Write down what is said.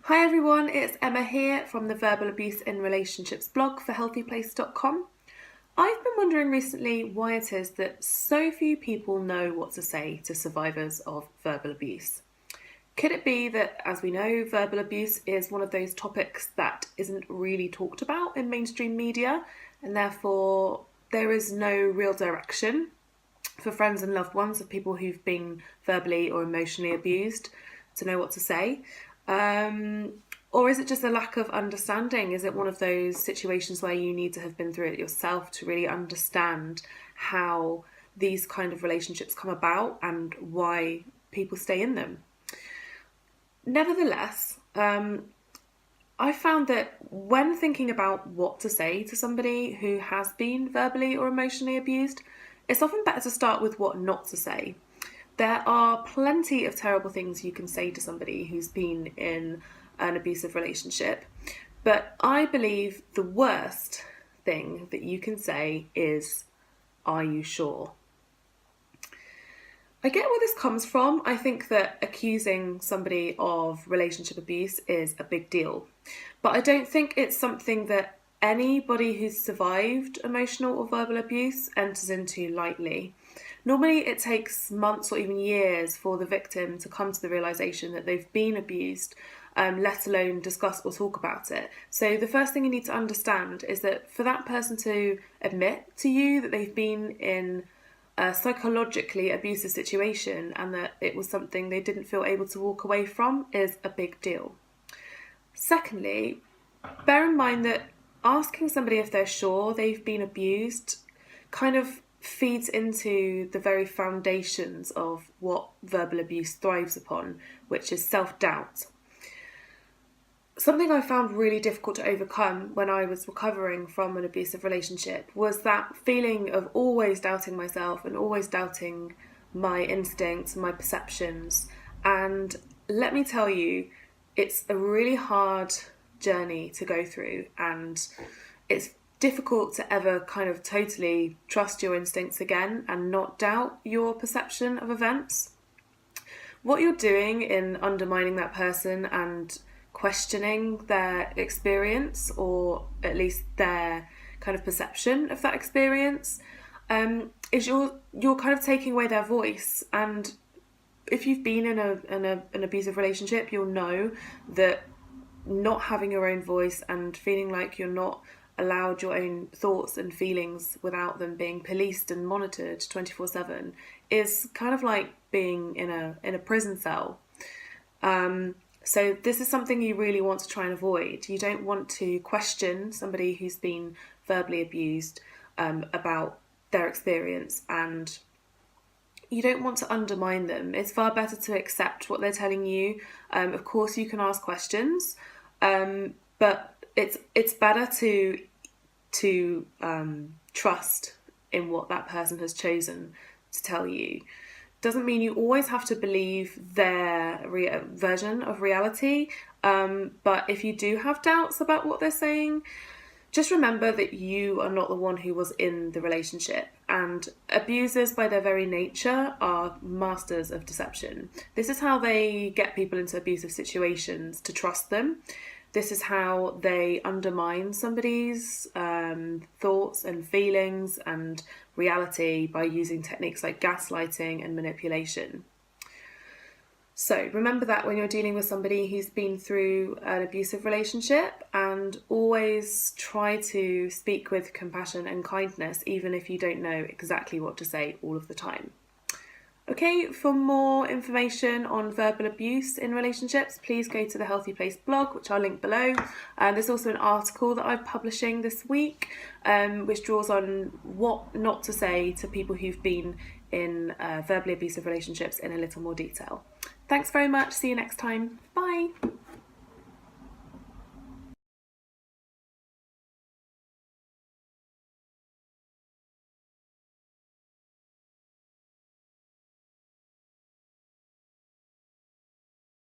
Hi everyone, it's Emma here from the Verbal Abuse in Relationships blog for HealthyPlace.com. I've been wondering recently why it is that so few people know what to say to survivors of verbal abuse. Could it be that, as we know, verbal abuse is one of those topics that isn't really talked about in mainstream media, and therefore there is no real direction for friends and loved ones of people who've been verbally or emotionally abused to know what to say? Or is it just a lack of understanding? Is it one of those situations where you need to have been through it yourself to really understand how these kind of relationships come about and why people stay in them? Nevertheless, I found that when thinking about what to say to somebody who has been verbally or emotionally abused, it's often better to start with what not to say. There are plenty of terrible things you can say to somebody who's been in an abusive relationship, but I believe the worst thing that you can say is, "Are you sure?" I get where this comes from. I think that accusing somebody of relationship abuse is a big deal, but I don't think it's something that anybody who's survived emotional or verbal abuse enters into lightly. Normally it takes months or even years for the victim to come to the realisation that they've been abused, let alone discuss or talk about it. So the first thing you need to understand is that for that person to admit to you that they've been in a psychologically abusive situation and that it was something they didn't feel able to walk away from is a big deal. Secondly, bear in mind that asking somebody if they're sure they've been abused kind of feeds into the very foundations of what verbal abuse thrives upon, which is self-doubt. Something I found really difficult to overcome when I was recovering from an abusive relationship was that feeling of always doubting myself and always doubting my instincts, my perceptions. And let me tell you, it's a really hard journey to go through, and it's difficult to ever kind of totally trust your instincts again and not doubt your perception of events. What you're doing in undermining that person and questioning their experience, or at least their kind of perception of that experience, is you're kind of taking away their voice. And if you've been in an abusive relationship, you'll know that not having your own voice and feeling like you're not allowed your own thoughts and feelings without them being policed and monitored 24/7 is kind of like being in a prison cell. So this is something you really want to try and avoid. You don't want to question somebody who's been verbally abused about their experience, and you don't want to undermine them. It's far better to accept what they're telling you. Of course, you can ask questions, but it's better to trust in what that person has chosen to tell you. Doesn't mean you always have to believe their version of reality, but if you do have doubts about what they're saying, just remember that you are not the one who was in the relationship, and abusers by their very nature are masters of deception. This is how they get people into abusive situations to trust them. This is how they undermine somebody's thoughts and feelings and reality by using techniques like gaslighting and manipulation. So remember that when you're dealing with somebody who's been through an abusive relationship, and always try to speak with compassion and kindness, even if you don't know exactly what to say all of the time. Okay, for more information on verbal abuse in relationships, please go to the Healthy Place blog, which I'll link below. There's also an article that I'm publishing this week, which draws on what not to say to people who've been in verbally abusive relationships in a little more detail. Thanks very much. See you next time. Bye.